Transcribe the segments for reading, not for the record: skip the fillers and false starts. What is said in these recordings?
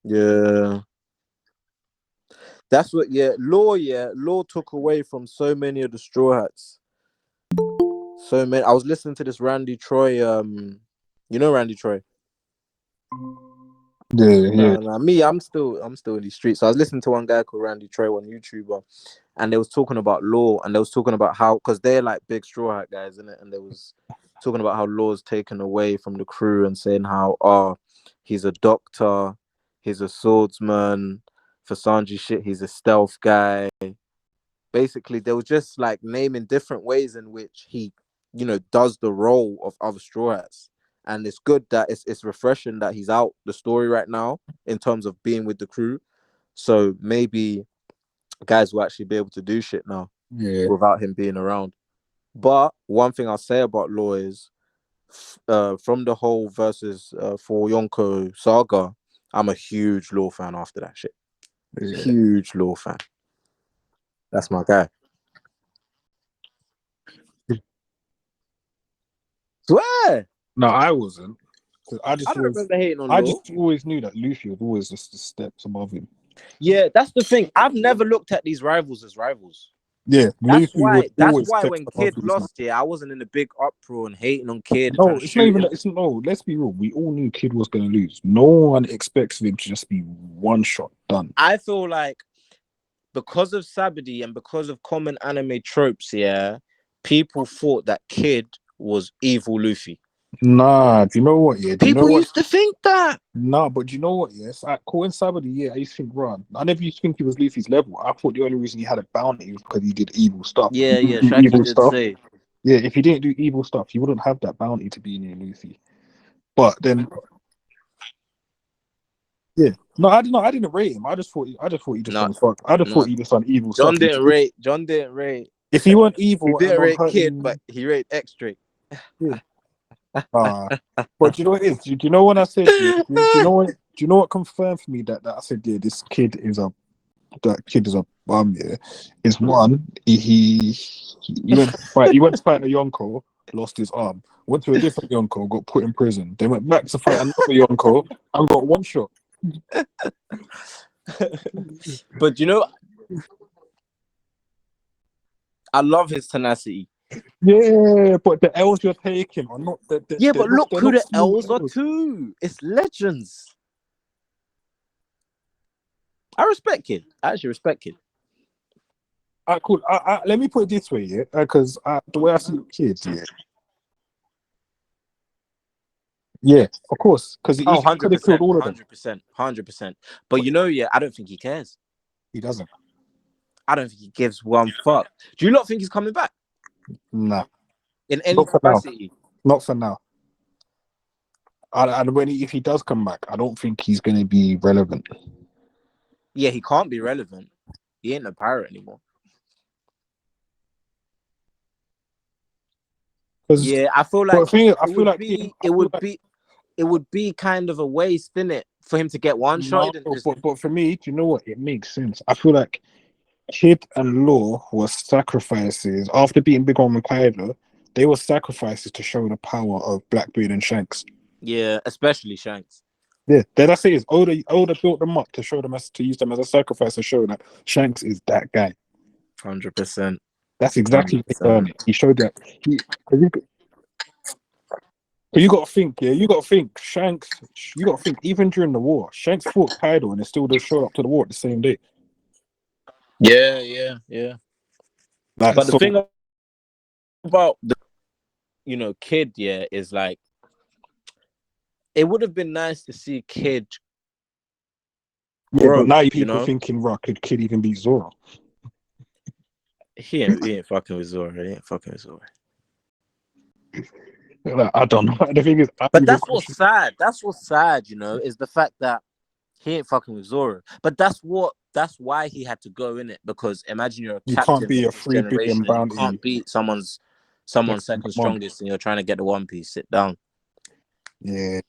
Yeah. That's what, Law took away from so many of the Straw Hats. So many. I was listening to this Randy Troy, you know Randy Troy? Yeah, yeah, Nah, me, I'm still in the streets. So I was listening to one guy called Randy Troy, one YouTuber, and they was talking about Law, and they was talking about how, because they're like big Straw Hat guys, in it, and they was talking about how Law's taken away from the crew and saying how, he's a doctor, he's a swordsman, for Sanji shit, he's a stealth guy. Basically, they were just like naming different ways in which he, does the role of other Straw Hats. And it's good that it's refreshing that he's out the story right now in terms of being with the crew. So maybe guys will actually be able to do shit now yeah, without him being around. But one thing I'll say about Law is, from the whole versus for Yonko saga, I'm a huge Law fan after that shit. yeah. Huge Law fan. That's my guy. Swear. No, I wasn't. 'Cause I don't remember hating on I Law. just always knew that Luffy was always just the steps above him. Yeah, that's the thing. I've never looked at these rivals as rivals. Yeah, That's Luffy was why. That's always why steps when above Kid these man. lost here, I wasn't in a big uproar and hating on Kid and trying No, to it's not shoot even. him. It's no. Let's be real. We all knew Kid was going to lose. No one expects him to just be one shot done. I feel like because of Sabadi and because of common anime tropes, yeah, people thought that Kid was evil Luffy. Nah, do you know what? Yeah, do you know People what? used to think that. Nah, but do you know what? Yes, at coincided with the year, I used to think, run. I never used to think he was Luffy's level. I thought the only reason he had a bounty was because he did evil stuff. If he Yeah, didn't yeah. do Shaggy evil did stuff, say. yeah, if he didn't do evil stuff, he wouldn't have that bounty to be near Luffy. But then, yeah, no, I didn't. I didn't rate him. I just thought he just No, done fuck. I just no. thought he just done evil John stuff. didn't rate. John didn't rate. If he weren't He evil and didn't on rate Kid, but hurting, he rated X straight. yeah. But do you know what it is? Do you know when I said, yeah, do you know what? Do you know what confirmed for me that I said, yeah, this kid is a that kid is a bum. Yeah, is one he went to fight. He went to fight a Yonko, lost his arm. Went to a different Yonko, got put in prison. Then went back to fight another Yonko and got one shot. But I love his tenacity. Yeah, but the L's you're taking are not Yeah, but look they're who not the small L's are L's. too. It's legends. I respect Kid. I actually respect Kid. Cool. Let me put it this way, yeah, because the way I see kids, yeah, yeah, of course, because he Oh, could have killed 100%. all of them. 100%. 100%. But But yeah, I don't think he cares. he doesn't. I don't think he gives one fuck. Do you not think he's coming back Nah, in any not for now. capacity? Not for now. And if he does come back, I don't think he's going to be relevant. Yeah, he can't be relevant. He ain't a pirate anymore. Yeah, I feel like it would be kind of a waste, innit, for him to get one shot. No, but for me, do you know what? It makes sense. I feel like Kid and Law were sacrifices after beating Big Mom and Kaido. They were sacrifices to show the power of Blackbeard and Shanks. Yeah, especially Shanks. Yeah, that's it. Is Oda built them up to show them to use them as a sacrifice to show that Shanks is that guy. 100%. That's exactly what he done. He showed that you got to think, yeah. You got to think, Shanks. You got to think, even during the war, Shanks fought Kaido and it still does show up to the war the same day. Yeah. Like, But the so, thing about the Kid, yeah, is like it would have been nice to see Kid grow. But now people thinking, "Right, could Kid even beat Zoro?" He ain't fucking with Zoro. He ain't fucking with Zoro. Like, I don't know. The thing is, but that's what's sad. That's what's sad, is the fact that he ain't fucking with Zoro. But that's why he had to go in it, because imagine you're a captain can't be of a this 3 billion generation and you bounty. can't beat someone's second strongest and you're trying to get the One Piece. Sit down. Yeah.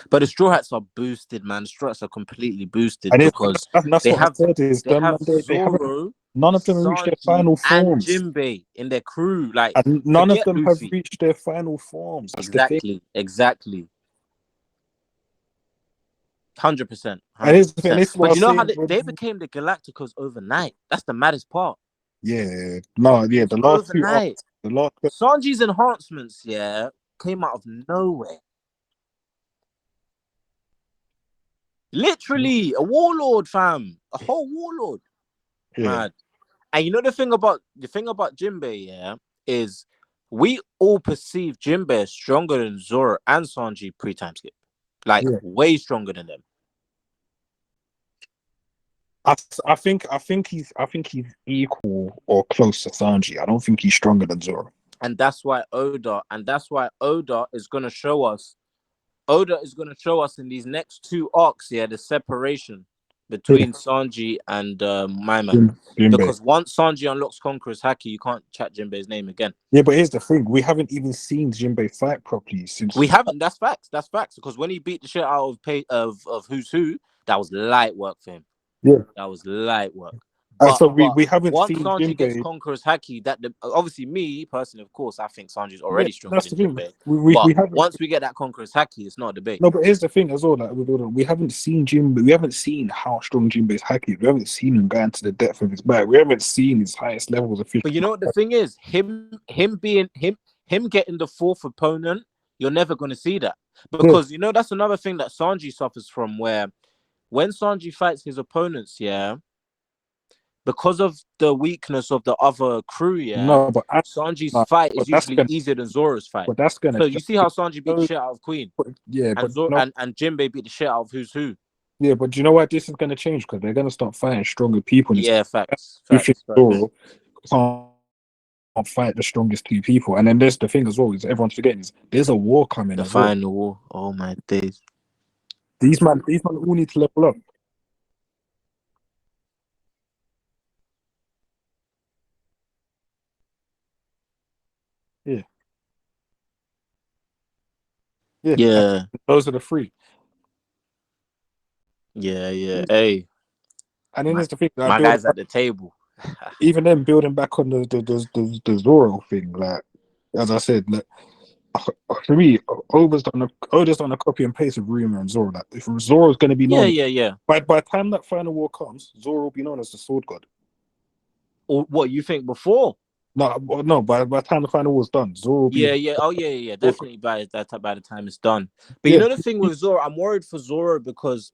But the Straw Hats are boosted, man. The Straw Hats are completely boosted And because that's they what have I said is they have Zoro, Zoro, none of them reached their Sanji, final and forms. Jinbei in their crew. Like, and none of them Luffy. have reached their final forms. That's Exactly. the thing. Exactly. 100%, And here's the thing, 100%. this is what But I you know was how saying. they became the Galacticos overnight? That's the maddest part. Yeah, no, yeah, the last two arcs, Overnight. the last. Sanji's enhancements, yeah, came out of nowhere. Literally, a warlord, fam. A whole warlord. Yeah, Mad. And you know the thing about Jinbei, yeah, is we all perceive Jinbei as stronger than Zoro and Sanji pre-time skip. Like yeah. way stronger than them. I think he's equal or close to Sanji. I don't think he's stronger than Zoro. And that's why Oda is gonna show us. Oda is gonna show us in these next two arcs, yeah, the separation Yeah, between Sanji and my man. Jinbei. Because once Sanji unlocks Conqueror's Haki, you can't chat Jinbei's name again. Yeah, but here's the thing: we haven't even seen Jinbei fight properly since. We haven't. That's facts. That's facts. Because when he beat the shit out of Who's Who, that was light work for him. Yeah, That was light work. and so But we haven't once seen Sanji gets Jinbei. Conqueror's Haki, obviously me personally, of course, I think Sanji's Yeah, already stronger that's than the thing. Jinbei. We But haven't. once we get that Conqueror's Haki, it's not a debate. No, but here's the thing as well. Like with Oda, we haven't seen Jinbei. We haven't seen how strong Jinbei's hack is. We haven't seen him going to the depth of his back. We haven't seen his highest levels of fish. But you know what the thing is? Him getting the fourth opponent, you're never going to see that. Yeah, Because, you know, that's another thing that Sanji suffers from, where when Sanji fights his opponents, yeah, because of the weakness of the other crew, yeah, no, Sanji's no, fight but is usually easier than Zoro's fight. that's gonna So you change. see how Sanji beat the No, shit out of Queen, yeah, and but no, and Jinbei beat the shit out of Who's Who. yeah, but you know what? This is gonna change because they're gonna start fighting stronger people. And Yeah, facts, you think facts, facts. Zoro can't fight the strongest two people, and then there's the thing as well is everyone's forgetting is there's a war coming The as well. final war. Oh my days. These man all need to level up. Yeah, yeah. Yeah, Those are the three. yeah, yeah. Hey, And then my there's the thing that I my build guy's at the table. even then building back on the Zoro thing. Like as I said, like, for me, Oda's done a copy and paste of Ryuma and Zoro. Like if Zoro's going to be Yeah, known yeah, yeah. by the time that final war comes, Zoro will be known as the Sword God. Or what you think before? No. By the time the final war is done, Zoro will be Yeah, yeah. Oh, yeah, yeah. Sword God. Definitely by the time it's done. But you Yeah. know the thing with Zoro, I'm worried for Zoro because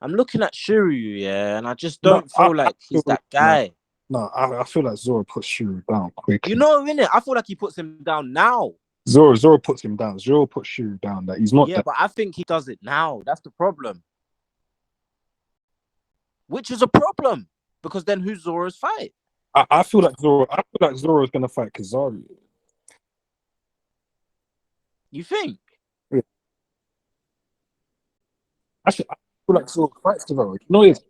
I'm looking at Shiryu, yeah, and I just No, don't feel like he's that guy. I feel like Zoro puts Shiryu down quickly. You know, innit? I feel like he puts him down now. Zoro puts him down. Zoro puts Shiryu down. That he's not. Yeah, That. but I think he does it now. That's the problem. Which is a problem because then who's Zoro's fight? I feel like Zoro. I feel like Zoro is going to fight Kizaru. You think? Yeah. Actually, I feel like Zoro fights Kizaru. You know, it's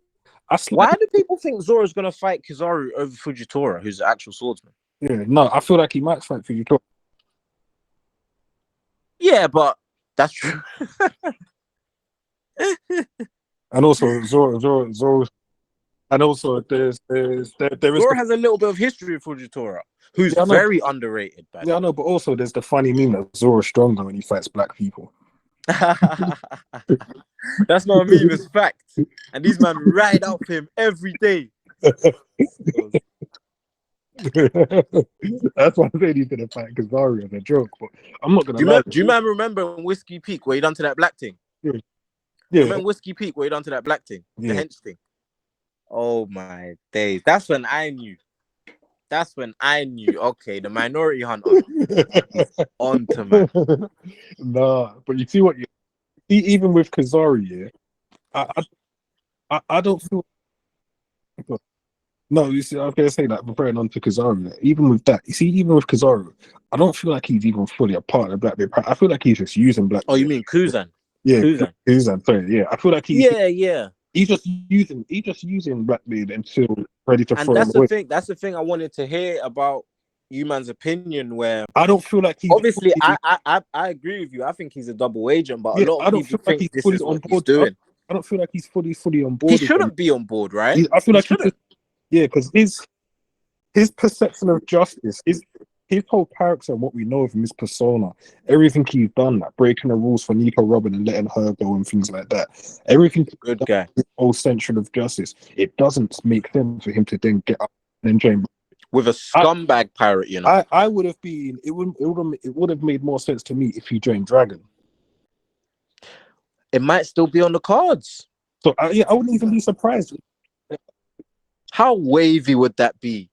Why do people think Zoro's gonna fight Kizaru over Fujitora, who's the actual swordsman? yeah. No, I feel like he might fight Fujitora. Yeah, but that's true. And also Zoro, and also there is Zoro has a little bit of history with Fujitora, who's very underrated. I know, but also there's the funny meme that Zoro's stronger when he fights black people. That's not a meme, it's fact. And these men ride out for him every day. That's why I said he's gonna fight Kizaru as a joke, but I'm not gonna lie. Do you remember Whiskey Peak where he done to that black thing? Yeah. Remember Whiskey Peak where he done to that black thing? Yeah. The hench thing. Oh my days. That's when I knew. Okay, the minority hunter is on to man. Nah, but you see what you see, even with Kizaru, yeah, I don't feel. No, you see, I was gonna say that referring on to Kizaru. Even with that, you see, even with Kizaru, I don't feel like he's even fully a part of the Blackbeard. I feel like he's just using Blackbeard. Oh, you mean Kuzan? Yeah, Kuzan. Sorry, yeah. I feel like he's He's just using Blackbeard until ready to throw him away. That's the thing I wanted to hear about you man's opinion. Where I don't feel like he's obviously I agree with you. I think he's a double agent, but a lot of people think this is what he's doing. I don't feel like he's fully on board. He shouldn't be on board, right? I feel like he shouldn't. Yeah, because his perception of justice is his whole character and what we know of him, his persona, everything he's done, like breaking the rules for Nico Robin and letting her go and things like that. Everything Good guy. all central of justice. It doesn't make sense for him to then get up and join. With a scumbag pirate, you know. I would have been. It would have made more sense to me if he joined Dragon. It might still be on the cards. So yeah, I wouldn't even be surprised How wavy would that be?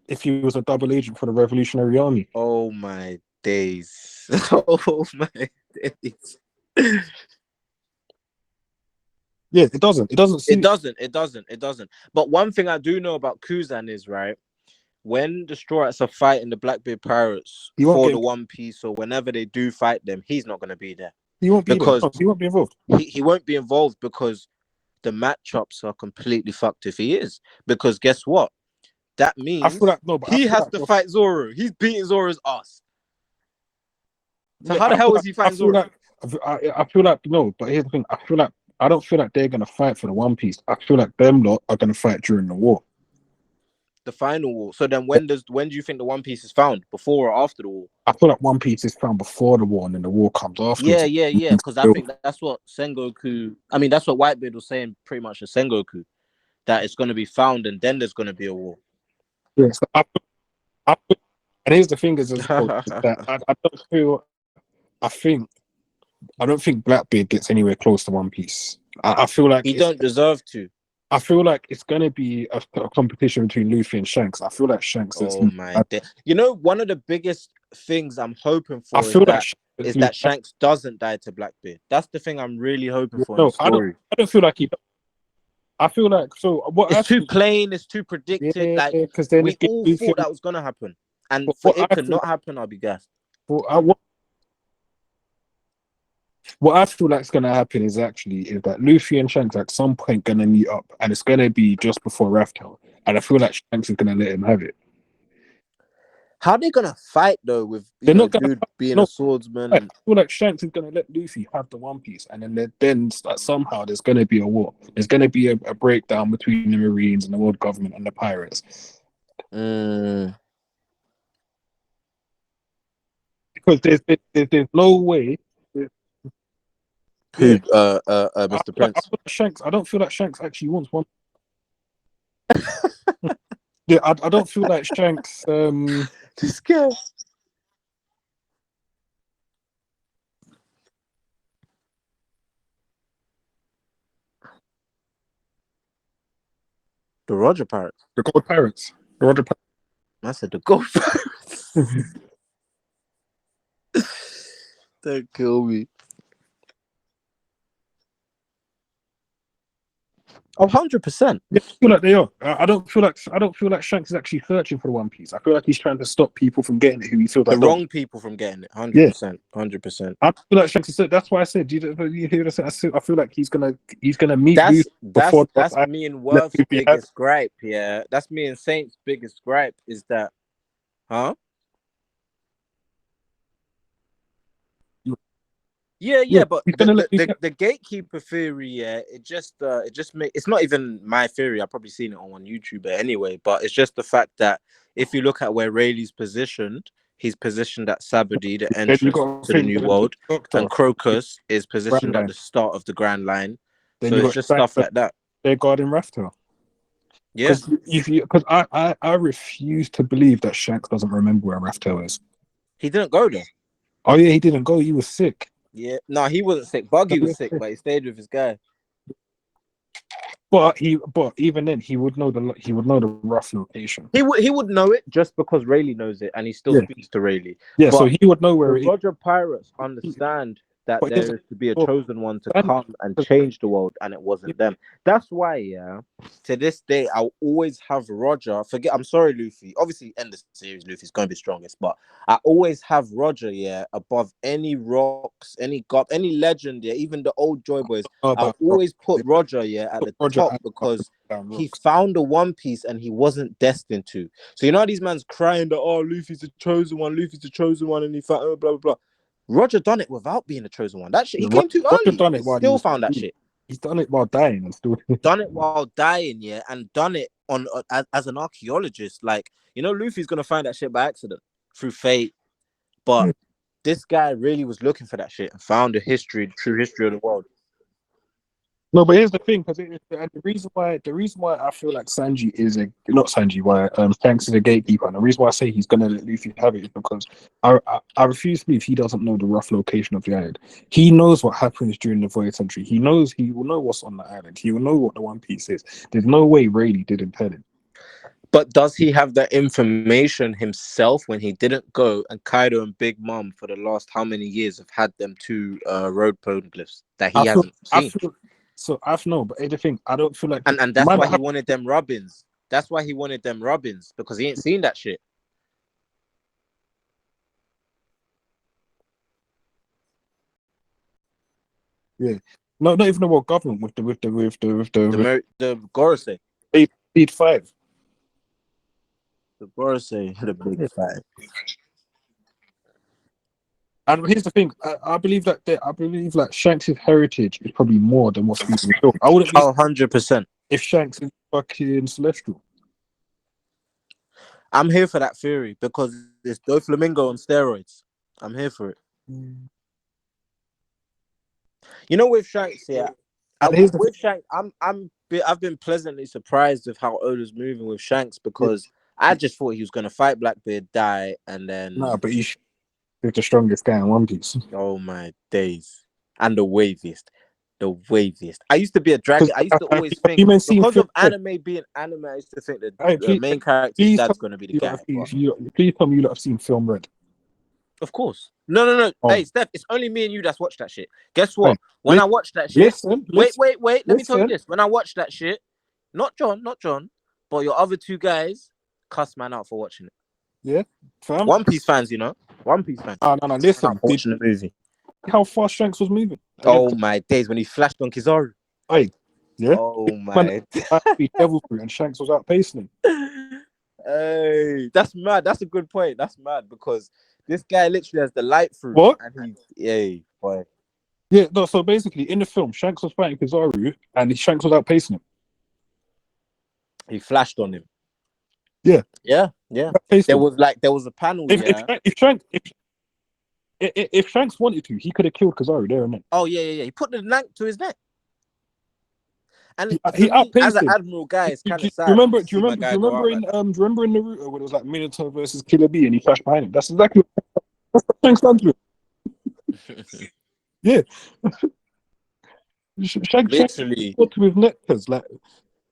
if he was a double agent for the Revolutionary Army. Oh my days. Oh my days. Yeah, it doesn't. It doesn't. It doesn't. But one thing I do know about Kuzan is, right, when the Straw Hats are fighting the Blackbeard Pirates for the One Piece, or whenever they do fight them, he's not going to be there. He won't be there. He won't be involved. He won't be involved because the matchups are completely fucked if he is. Because guess what? That means he has to fight Zoro. He's beating Zoro's ass. So how the hell is he fighting Zoro? I feel like no, but here's the thing. I don't feel like they're gonna fight for the One Piece. I feel like them lot are gonna fight during the war. The final war. So then when do you think the One Piece is found? Before or after the war? I feel like One Piece is found before the war and then the war comes after. Yeah. Because I think that's what Sengoku, that's what Whitebeard was saying pretty much in Sengoku. That it's gonna be found and then there's gonna be a war. Yes. And here's the thing is that I don't think Blackbeard gets anywhere close to One Piece. I feel like he don't deserve to. I feel like it's gonna be a competition between Luffy and Shanks. I feel like Shanks is. Oh my day. You know, one of the biggest things I'm hoping for is that Shanks doesn't die to Blackbeard. That's the thing I'm really hoping for. No, I don't feel like he. I feel like it's too plain. It's too predicted. Yeah, like because we all thought that was gonna happen, and for it to not happen, I'll be gassed. What I feel like is gonna happen is that Luffy and Shanks at some point gonna meet up, and it's gonna be just before Raftel, and I feel like Shanks is gonna let him have it. How are they gonna fight though? With dude being a swordsman. I feel like Shanks is gonna let Luffy have the One Piece, and then somehow there's gonna be a war. There's gonna be a breakdown between the Marines and the world government and the pirates. Because there's no way. Who, Mr. Prince? I don't feel like Shanks actually wants one. Yeah, I don't feel like Shanks. Just scared. The Roger Pirates. The Gold Pirates. The Roger Pirates. I said the Gold Pirates. Don't kill me. 100%. Yeah, I feel like they are. I don't feel like Shanks is actually searching for the One Piece. I feel like he's trying to stop people from getting it who he feels like the wrong people from getting it. 100%. 100%. I feel like Shanks is. That's why I said. You hear what I said? I feel like he's gonna meet you before. That's me and Worth's biggest gripe. Yeah, that's me and Saint's biggest gripe is that, huh? Yeah, but the gatekeeper theory, it just it's not even my theory. I've probably seen it on one YouTuber anyway, but it's just the fact that if you look at where Rayleigh's positioned, he's positioned at Sabadi, the entrance to the New World, and Crocus is positioned at the start of the Grand Line. So it's just stuff like that. They're guarding Raftel. Yeah, because I refuse to believe that Shanks doesn't remember where Raftel is. He didn't go there. Oh yeah, he didn't go. He was sick. Yeah, no, he wasn't sick. Buggy was sick, but he stayed with his guy. But even then, he would know the rough location. He would know it just because Rayleigh knows it, and he still speaks to Rayleigh. Yeah, but so he would know where. Roger Pirates understand that there is to be a chosen one to come and change the world, and it wasn't them. That's why, to this day, I'll always have Roger. I'm sorry, Luffy. Obviously, end the series, Luffy's going to be strongest, but I always have Roger, above any rocks, any god, any legend, even the old Joy Boys. I'll always put Roger, at the top because he found the One Piece and he wasn't destined to. So, these man's crying that, Luffy's the chosen one, and he found blah, blah, blah. Roger done it without being a chosen one. That shit, he came too early. Done it still found that shit. He's done it while dying and still done it while dying, and done it on as an archaeologist. Like, Luffy's gonna find that shit by accident. through fate. But this guy really was looking for that shit and found the history, the true history of the world. No, but here's the thing, because the reason why I feel like Sanji is a not Sanji, why Shanks is a gatekeeper, and the reason why I say he's gonna let Luffy have it is because I refuse to believe he doesn't know the rough location of the island. He knows what happens during the Void Century. He will know what's on the island. He will know what the One Piece is. There's no way Rayleigh didn't tell him. But does he have that information himself when he didn't go and Kaido and Big Mom for the last how many years have had them two road poneglyphs that he hasn't I seen? feel so. I've no, but here's the thing. I don't feel like And that's why he wanted them Robins. That's why he wanted them Robins, because he ain't seen that shit. yeah. No, not even the world government The Gorosei. Speed 5. The Gorosei, the big five. And here's the thing: I believe that Shanks' heritage is probably more than what's being revealed. I wouldn't be Oh, 100%. if Shanks is fucking celestial. I'm here for that theory because it's Doflamingo on steroids. I'm here for it. You know, with Shanks, yeah. And here's the thing, With Shanks, I've been pleasantly surprised with how Oda's moving with Shanks because I just thought he was gonna fight Blackbeard, die, and nah, then but he's the strongest guy in One Piece. oh my days, and the waviest. I used to be a Because dragon. I used to always have think you seen because Film of Red? anime being anime, I used to think that Hey, the main character's please dad's tell gonna be the me guy. But please tell me you lot have seen Film Red. of course, no. Oh, Hey, Steph, it's only me and you that's watched that shit. Guess hey, what? When I listen, watched that shit, listen, wait. listen, Let me tell you listen. this. When I watched that shit, not John, but your other two guys cussed man out for watching it. Yeah, fam. One Piece fans, you know, One Piece fans. No, Cussed man out listen. for Did watching the movie. how fast Shanks was moving? Again, Oh my days, when he flashed on Kizaru. hey, yeah. Oh Man, my. be devil fruit and Shanks was outpacing him. Hey, that's mad. That's a good point. That's mad because this guy literally has the light fruit, What? and hey, boy, Yeah, no. So basically, in the film, Shanks was fighting Kizaru, and Shanks was outpacing him. he flashed on him. Yeah, Yeah. outpaced him. There was a panel, If yeah. if Shanks wanted to, he could have killed Kizaru there and then. Oh yeah. He put the knife to his neck, and for He me, as outpaced an him. admiral guy, it's Do kind you of sad remember? to see my Do guy you go remember out in like that. Do you remember in Naruto when it was like Minato versus Killer Bee and he flashed behind him? That's exactly what Shanks done to him. Yeah, Shanks Literally, got to his neck because like,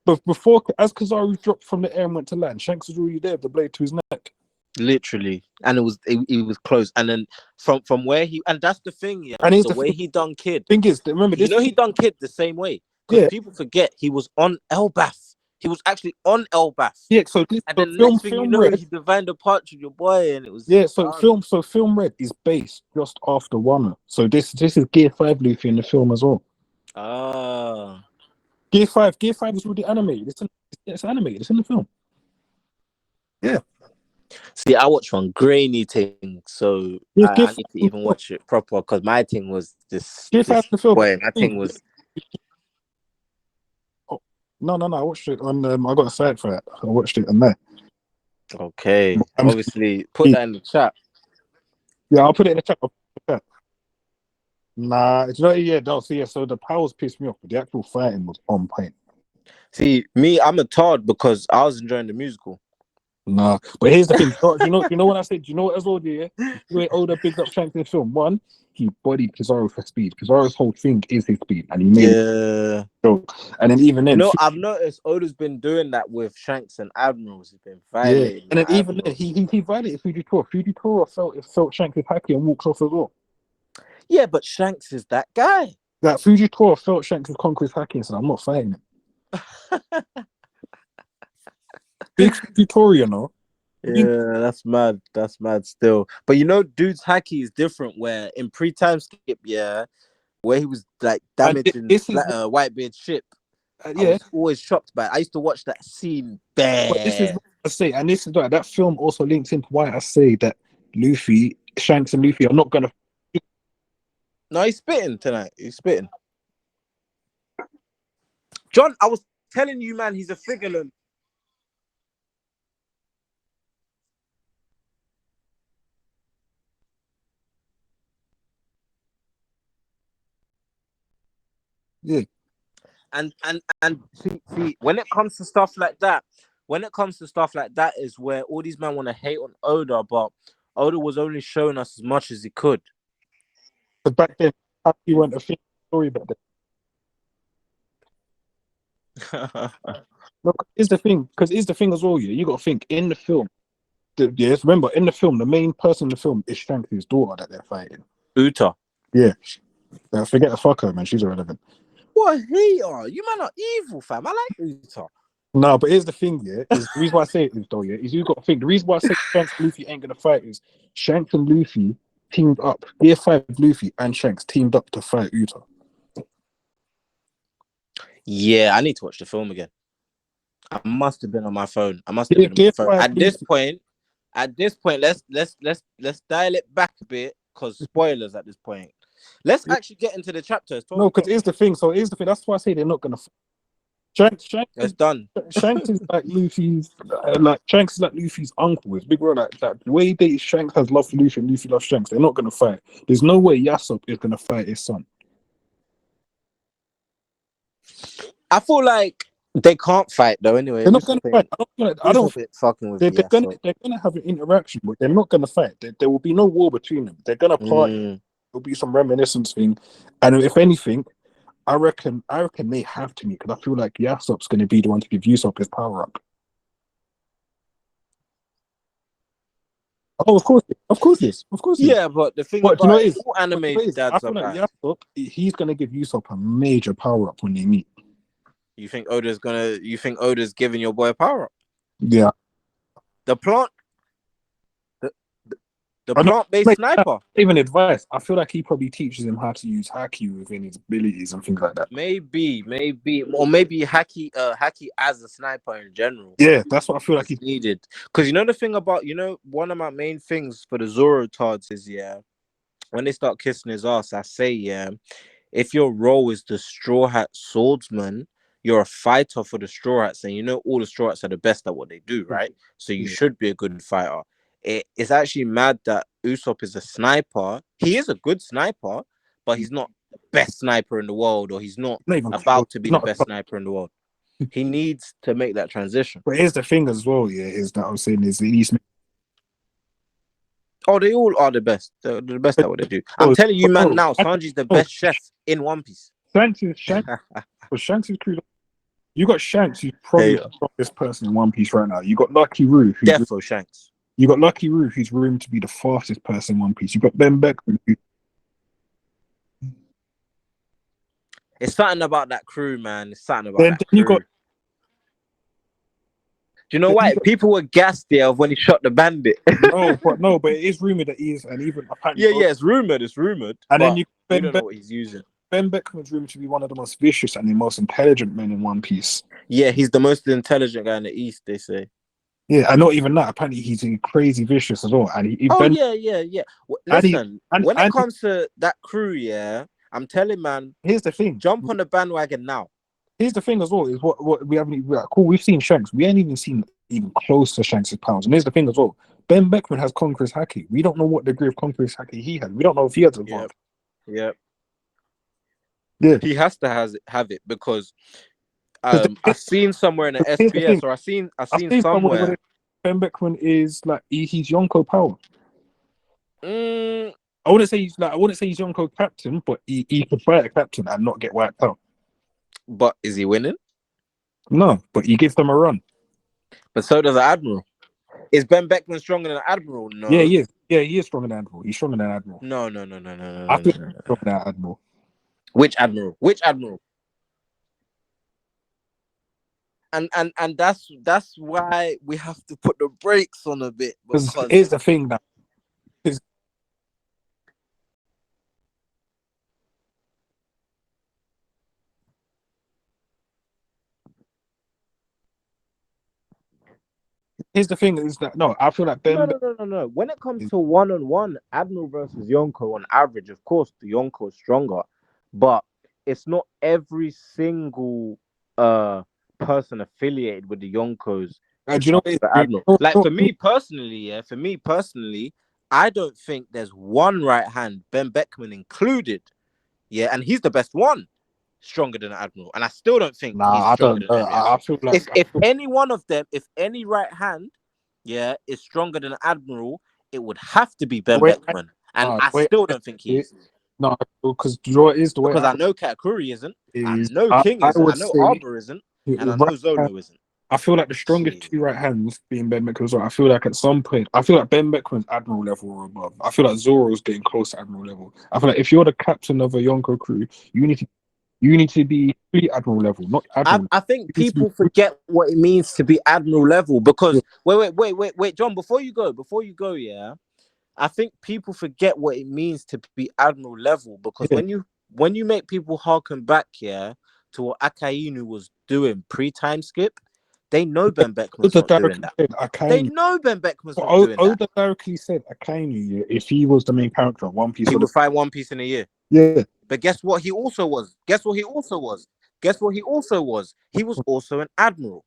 but before as Kizaru dropped from the air and went to land, Shanks was already there with the blade to his neck. literally, and it was close. And then from where he and that's the thing, yeah. And here's The the way he done Kid, thing is, remember you this? know, he done Kid the same way because Yeah, people forget he was on Elbath. He was actually on Elbath. yeah. And So then next thing you film know, red. he divined a part of your boy, and it was Yeah, done. so film red is based just after Wano. So this is Gear 5 Luffy in the film as well. Ah, Gear 5 is already animated. It's animated. It's in the film. Yeah. see, I watched one grainy thing, so Yeah, I need to even watch it proper because my thing was Gear 5 this in the film. boy. My thing was Oh, no. I watched it on. I got a site for it. I watched it on there. okay. I'm, Obviously, put that in the chat. yeah, I'll put it in the chat. Nah, it's not. Yeah, no. So yeah, so the powers pissed me off, but the actual fighting was on point. See, me, I'm a tard because I was enjoying the musical. Nah, but here's the thing. You know what I said? You know what as well, yeah? You ain't Oda bigs up Shanks in the film. One, he bodied Kizaru for speed. Kizaru's whole thing is his speed, and he made it Yeah. joke. And then even You then, know, I've noticed Oda's been doing that with Shanks and Admirals. He's been yeah. violating And the then even then, Admirals. he violated Fujitora. Fujitora felt Shanks was hacky and walks off as well. Yeah, but Shanks is that guy. That Fujitora felt Shanks was conquest hacky and said, "I'm not fighting him." Big Fujitora, you know. Yeah, that's mad. That's mad still. But you know, dude's hacky is different. Where in pre-time skip, yeah, where he was like And damaging this is Whitebeard's ship, I yeah. was always shocked by it. I used to watch that scene But this is there. what I say, and this is why that film also links into why I say that Shanks and Luffy are not gonna. No, he's spitting tonight. He's spitting. John, I was telling you, man, he's a figure. Yeah. And see, when it comes to stuff like that, is where all these men want to hate on Oda, but Oda was only showing us as much as he could. But back then, Happy weren't a thing story back then. Look, here's the thing, because here's the thing as well. Yeah, you got to think in the film. Yes, remember in the film, the main person in the film is Shanks' daughter that they're fighting. Uta. Yeah, forget the fucker, man. She's irrelevant. What a hater! You man are evil, fam. I like Uta. No, but here's the thing, yeah. Is the reason why I say it is though, yeah, is you got to think the reason why I say Shanks and Luffy ain't gonna fight is Shanks and Luffy teamed up. Year 5 Luffy and Shanks teamed up to fight Uta. Yeah, I need to watch the film again. I must have been on my phone. At this point, let's dial it back a bit because spoilers at this point. Let's actually get into the chapters. No, because here's the thing. So here's the thing. That's why I say they're not gonna. Shanks it's done. Shanks is like Luffy's, Shanks is like Luffy's uncle. It's big bro. Like that. The way Shanks has love for Luffy and Luffy loves Shanks. They're not gonna fight. There's no way Yasop is gonna fight his son. I feel like they can't fight though. Anyway, They're not gonna fight. I don't. Fucking with They're gonna have an interaction, but they're not gonna fight. There will be no war between them. They're gonna party. There'll be some reminiscence thing, and if anything, I reckon they have to meet because I feel like Yasop's going to be the one to give Usopp his power up. Oh, of course, yes. Yeah, but the thing about all anime dads are bad. Yasop, he's going to give Usopp a major power up when they meet. You think Oda's giving your boy a power up? Yeah. The plant-based sniper. Even advice. I feel like he probably teaches him how to use haki within his abilities and things like that. Maybe, or maybe haki as a sniper in general. Yeah, that's what I feel like he's needed. Because you know the thing about one of my main things for the Zoro tards is when they start kissing his ass, I say if your role is the Straw Hat swordsman, you're a fighter for the Straw Hats, and all the Straw Hats are the best at what they do, right? So you should be a good fighter. It's actually mad that Usopp is a sniper. He is a good sniper, but he's not the best sniper in the world, or he's not about to be the best sniper in the world. He needs to make that transition. But here's the thing as well, is that I'm saying is he's... Oh, they all are the best. They're the best at what they do. I'm telling you, man, now Sanji's the best chef in One Piece. Shanks is crew. You got Shanks, who's probably the strongest person in One Piece right now. You got Lucky Roo, Defo Shanks. You got Lucky Roo, who's rumored to be the fastest person in One Piece. You got Ben Beckman. It's something about that crew, man. It's something about that crew. Do you know why? People were gassed there when he shot the bandit. no, but it is rumored that he is, and even apparently. Yeah, it's rumored. And then you don't know what he's using. Ben Beckman's rumored to be one of the most vicious and the most intelligent men in One Piece. Yeah, he's the most intelligent guy in the East, they say. Yeah, and not even that. Apparently, he's crazy vicious as well. And yeah. Listen, when it comes to that crew, I'm telling man. Here's the thing: jump on the bandwagon now. Here's the thing as well: is what we haven't. Cool, we've seen Shanks. We ain't even seen close to Shanks' powers. And here's the thing as well: Ben Beckman has Conqueror's Haki. We don't know what degree of Conqueror's Haki he has. We don't know if he has evolved. Yeah. He has to have it because. I've seen somewhere in the SBS, or I've seen somewhere. Ben Beckman is like he's Yonko power. I wouldn't say he's Yonko captain, but he could fight a captain and not get wiped out. But is he winning? No, but he gives them a run. But so does the Admiral. Is Ben Beckman stronger than Admiral? No. Yeah, he is. Yeah, he is stronger than Admiral. He's stronger than Admiral. No. I feel he's stronger than Admiral. Which Admiral? And that's why we have to put the brakes on a bit. Because here's the thing now. Here's the thing is that I feel like Ben. No. When it comes to one-on-one, Admiral versus Yonko, on average, of course, the Yonko is stronger, but it's not every single person affiliated with the Yonkos. Do you know the Admiral? Like for me personally, I don't think there's one right hand, Ben Beckman included. Yeah, and he's the best one. stronger than an admiral, and I still don't think he's Nah, I stronger don't than know. any I admiral. feel like If any one of them, if any right hand, yeah, is stronger than an admiral, it would have to be the Ben way Beckman, and the I way still I don't think he see it, is, no, because you know what it is the way because I I know Katakuri isn't, I is know King I isn't, I would know say Arbor isn't, and I right know hand, Zolo isn't. I feel like the strongest Jeez. two right hands being Ben Beckman as well. I feel like at some point, I feel like Ben Beckman's admiral level or above. I feel like Zoro's getting close to admiral level. I feel like if you're the captain of a Yonko crew, you need to be fleet admiral level, not admiral. I think You need to be people forget what it means to be admiral level yeah, because wait, John, before you go, yeah, I think people forget what it means to be admiral level because yeah. when you make people harken back, yeah, to what Akainu was doing pre-time skip, they know Ben Beckman's Oda not doing directly that. said They Akainu. know Ben Beckman's But not doing that. Oda directly said Akainu, yeah, if he was the main character of One Piece, He would find One Piece in a year. yeah, But guess what? He also was. Guess what he also was. Guess what he also was. He was also an admiral.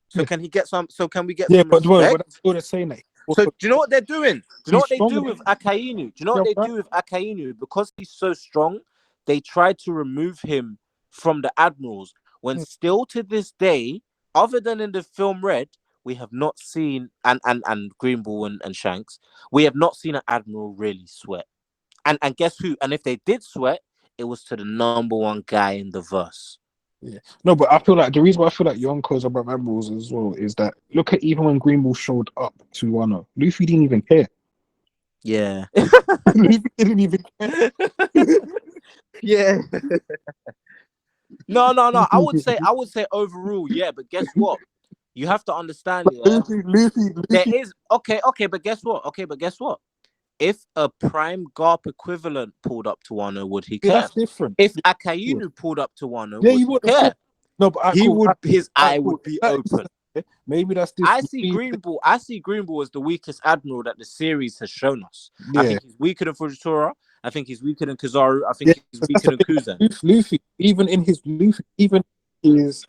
So yeah, can he get some? So can we get yeah. some But that's respect? what they're saying that So do you know what they're doing? Do you know he's what they stronger do than with Akainu? Do you know what yeah, they right? do with Akainu? Because he's so strong, they tried to remove him from the admirals. When Yeah. still to this day, other than in the film Red, we have not seen and Greenbull and Shanks, we have not seen an admiral really sweat. And guess who? And if they did sweat, it was to the number one guy in the verse. Yeah. No, but I feel like the reason why I feel like Yonkos above admirals as well is that look at even when Green Bull showed up to Wano, Luffy didn't even care. Yeah. Luffy didn't even care. Yeah. No. I would say overall, yeah. But guess what? You have to understand, yeah. There Luffy. is but guess what? Okay, but guess what? If a prime Garp equivalent pulled up to Wano, would he Yeah, care? that's different. If Akainu pulled up to Wano, Yeah, would you he would, of course. care? No, but I He cool. would. His eye Cool. would be open. Maybe that's this. I see Greenbull. I see Greenbull as the weakest admiral that the series has shown us. I Yeah, think he's weaker than Fujitora. I think he's weaker than Kizaru. I yeah. think he's That's weaker the than thing. Kuzan. Luffy, even in his Luffy, even his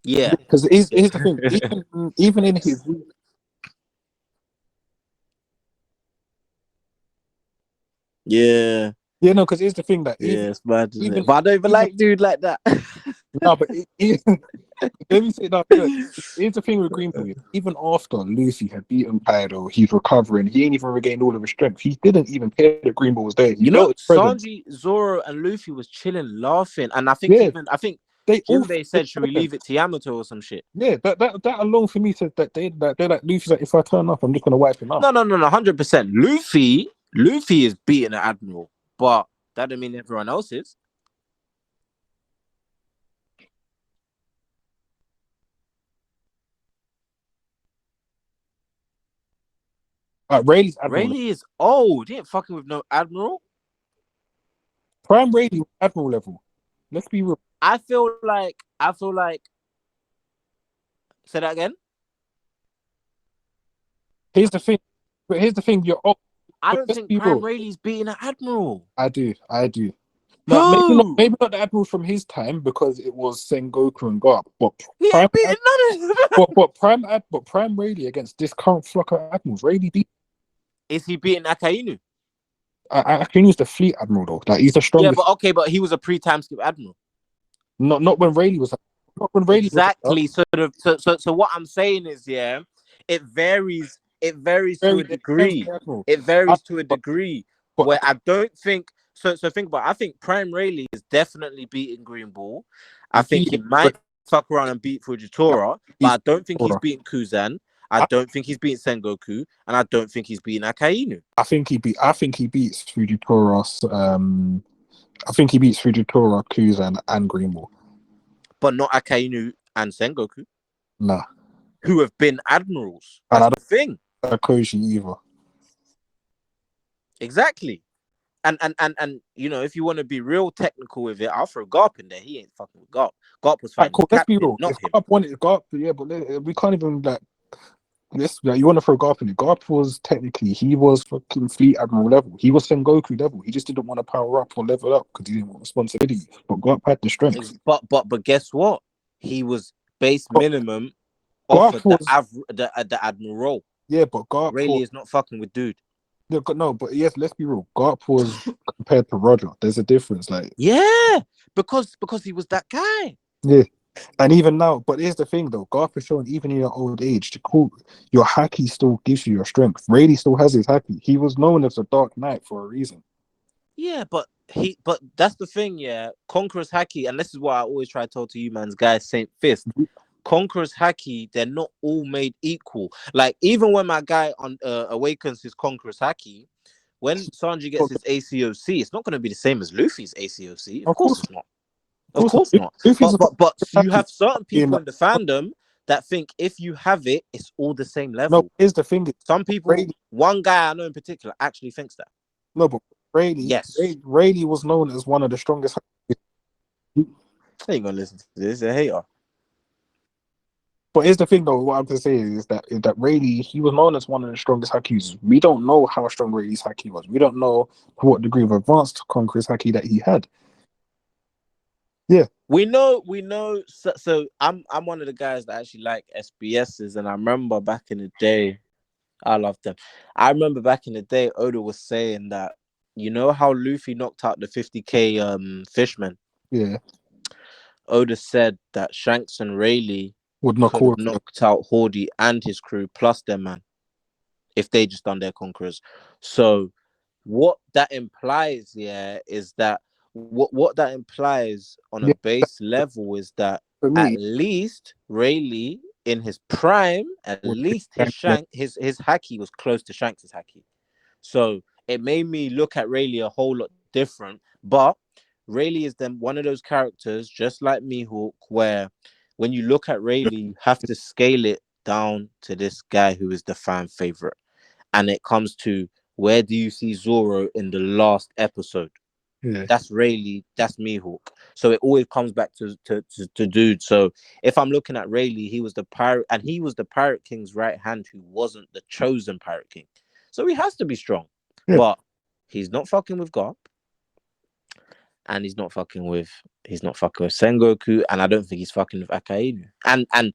Yeah. because here's the thing. Even in his Yeah. yeah, no, because here's the thing that Yeah, it's bad, isn't even it? But I don't even even like dude like that. no, but let me say that. Here's the thing with Green Bull. Even after Luffy had beaten Kaido, he's recovering. He ain't even regained all of his strength. He didn't even care that Green Bull was there. He You know, felt his presence. Sanji, Zoro, and Luffy was chilling, laughing, and I think Yeah, I think they all. Jinbei said, "Should we leave it to Yamato or some shit?" Yeah, that alone for me said that they're like Luffy's like if I turn up, I'm just gonna wipe him out. No, 100%. Luffy is beating an admiral, but that doesn't mean everyone else is. Rayleigh's admiral. Rayleigh is old. He ain't fucking with no admiral. Prime Rayleigh admiral level. Let's be real. I feel like. Say that again. Here's the thing. But here's the thing. You're off. I But don't let's think be Prime real. Rayleigh's beating an admiral. I do. Now, Who? maybe not the admirals from his time because it was Sengoku and Garp, but He Prime, ain't beating none of them. but Prime Rayleigh against this current flock of admirals, Rayleigh beat. Is he beating Akainu? I can use the fleet admiral though. Like he's the Yeah, strongest. but he was a pre-time skip admiral. Not when Rayleigh was. Not when Rayleigh was. Exactly. So what I'm saying is, yeah, it varies. It varies to Very a expensive degree. admiral. It I, varies to a but, degree but where I don't think. So think about it. I think Prime Rayleigh is definitely beating Green Ball. I think he might fuck around and beat Fujitora, but I don't think he's beating Kuzan. I don't think he's beating Sengoku, and I don't think he's beating Akainu. I think he beats Fujitora. I think he beats Fujitora, Kuzan, and Green Ball. But not Akainu and Sengoku. Nah. Who have been admirals. And That's the thing. Koji either. Exactly. And you know, if you want to be real technical with it, I'll throw Garp in there. He ain't fucking with Garp. Garp was fighting Cool. the Let's be captain, real. not If him. Garp wanted Garp, yeah, but we can't even like this. Like, you want to throw Garp in it? Garp was technically he was fucking fleet admiral level. He was Sengoku level. He just didn't want to power up or level up because he didn't want responsibility. But Garp had the strength. But guess what? He was base minimum Garp offered was the admiral role. yeah, but Garp Rayleigh is not fucking with dude. No, but yes, let's be real. Garp was compared to Roger. There's a difference. Like, Yeah, because he was that guy. yeah. And even now, but here's the thing though, Garp is showing even in your old age, the cool your haki still gives you your strength. Rayleigh still has his haki. He was known as the Dark Knight for a reason. Yeah, but that's the thing, yeah. Conqueror's Haki, and this is what I always try to tell to you, man's guy Saint Fist. Conqueror's Haki, they're not all made equal. Like even when my guy on awakens his Conqueror's Haki, when Sanji gets his ACOC, it's not going to be the same as Luffy's ACOC. Of Of course, course, it's not. of Of course. course not. Luffy's But you haki have certain in people in the fandom that think if you have it, it's all the same no. level. Here's the thing. Some people, Rayleigh, one guy I know in particular, actually thinks that. no, but Yes. Rayleigh was known as one of the strongest. I ain't gonna listen to this. A hater. But here's the thing, though. What I'm going to say is that Rayleigh, he was known as one of the strongest haki users. We don't know how strong Rayleigh's haki was. We don't know to what degree of advanced Conqueror's haki that he had. Yeah, We know. So I'm one of the guys that actually like SBSs, and I remember back in the day, I loved them. I remember back in the day, Oda was saying that you know how Luffy knocked out the 50k fishmen. yeah. Oda said that Shanks and Rayleigh Would not could have call. knocked out Hawdy and his crew plus their man if they just done their conquerors. So what that implies, yeah, is that what that implies on a Yeah, base level is that for at me, least Rayleigh in his prime, at would least his be his haki was close to Shanks's haki. So it made me look at Rayleigh a whole lot different. But Rayleigh is then one of those characters, just like Mihawk, where when you look at Rayleigh, you have to scale it down to this guy who is the fan favorite. And it comes to where do you see Zoro in the last episode? yeah, That's Rayleigh, that's Mihawk. So it always comes back to dude. So if I'm looking at Rayleigh, he was the pirate, and he was the Pirate King's right hand who wasn't the chosen Pirate King. So he has to be strong. yeah. But he's not fucking with Garp, and he's not fucking with Sengoku, and I don't think he's fucking with Akainu. And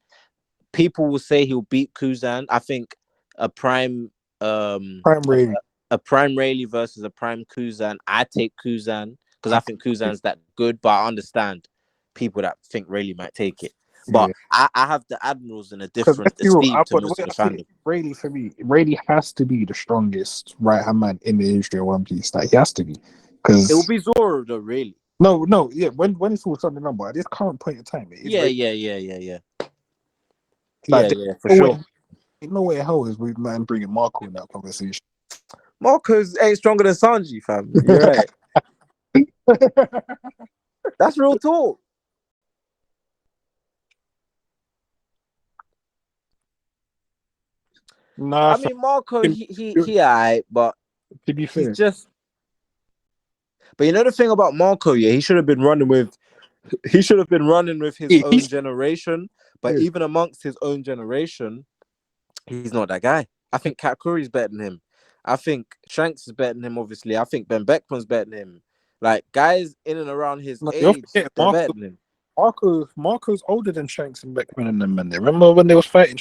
people will say he'll beat Kuzan. I think a prime Prime Rayleigh. a prime Rayleigh versus a prime Kuzan. I take Kuzan because I think Kuzan's that good, but I understand people that think Rayleigh might take it. But Yeah, I have the admirals in a because different let's be real. esteem to But the most way of the I see it, fandom. Rayleigh for me, Rayleigh has to be the strongest right hand man in the history of One Piece. Like he has to be, It will because be Zoro though, really. no, yeah. When it's all said and done, but at this current point in time, it is Yeah, Rayleigh. yeah, yeah, yeah, yeah, Like yeah, there's yeah, for no way, sure. no way in hell is we man bringing Marco in that conversation. Marcos ain't stronger than Sanji, fam. You're right. That's real talk. Nah, I mean, Marco, to he alright, but be he's fair, just. But you know the thing about Marco, yeah, he should have been running with his own he's generation. But yeah. even amongst his own generation, he's not that guy. I think Katakuri's better than him. I think Shanks is better than him, obviously. I think Ben Beckman's better than him. Like guys in and around his No, you're age, forgetting they're better than him. Marco's older than Shanks and Beckman and them, man. Remember when they was fighting?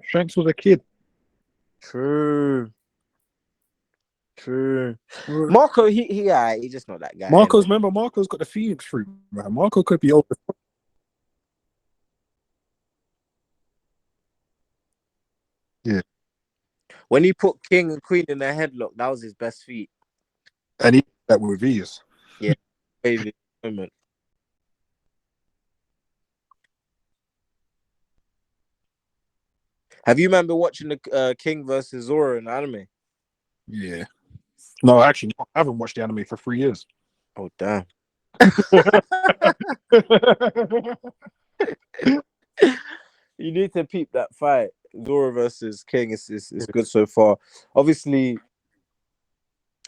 Shanks was a kid. True. True. Marco, he's just not that guy, innit? Marco's got the Phoenix fruit, man. Marco could be older. Yeah, When he put King and Queen in their headlock, that was his best feat. and he did that with ease. Yeah. Crazy moment. Have you remember watching the King versus Zoro in the anime? Yeah. No, actually, I haven't watched the anime for 3 years. Oh damn. You need to peep that fight. Zoro versus King is good so far. Obviously,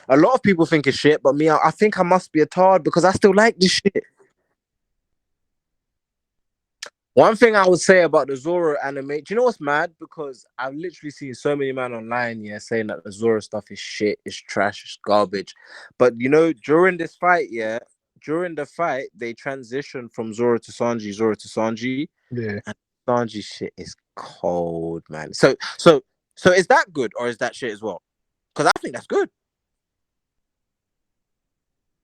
a lot of people think it's shit, but me, I think I must be a tard because I still like this shit. One thing I would say about the Zoro anime, do you know what's mad? Because I've literally seen so many men online, yeah, saying that the Zoro stuff is shit, it's trash, it's garbage. But you know, during this fight, yeah, during the fight, they transition from Zoro to Sanji, Yeah. and Sanji shit is cold, man. So is that good or is that shit as well? because I think that's good.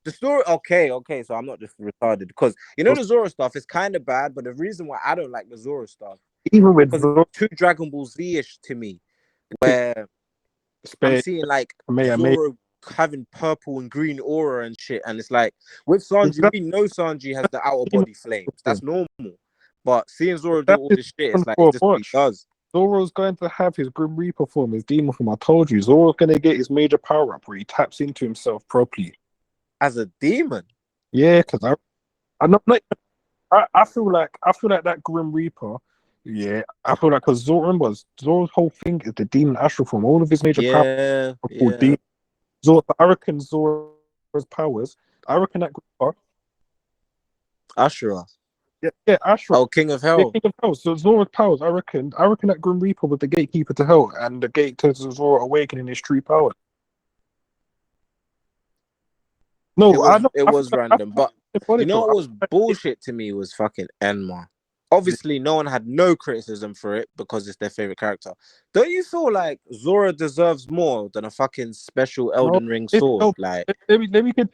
The story, okay. So I'm not just retarded because the Zoro stuff is kind of bad, but the reason why I don't like the Zoro stuff Even with because it's too Dragon Ball Z-ish to me, where I'm seeing like Zoro having purple and green aura and shit, and it's like with Sanji, we know Sanji has the outer body flames. That's normal, but seeing Zoro do all this shit, it's like it's just what he does. Zoro's going to have his Grim Reaper form, his demon form. I told you, Zoro's going to get his major power up where he taps into himself properly as a demon. Yeah, because I feel like that Grim Reaper. Yeah, I feel like because Zoro's whole thing is the demon astral form. All of his major powers are called demon. Zoro, I reckon Zoro's powers. I reckon that Grim Ashura. Yeah, Ashura. Oh, King of Hell. Yeah, King of Hell. So Zoro's powers, I reckon that Grim Reaper was the gatekeeper to Hell and the gate to Zoro awakening his true power. No, it was random, but you know what was bullshit to me was fucking Enma. Obviously, no one had no criticism for it because it's their favorite character. Don't you feel like Zoro deserves more than a fucking special Elden Ring sword? Like, let me continue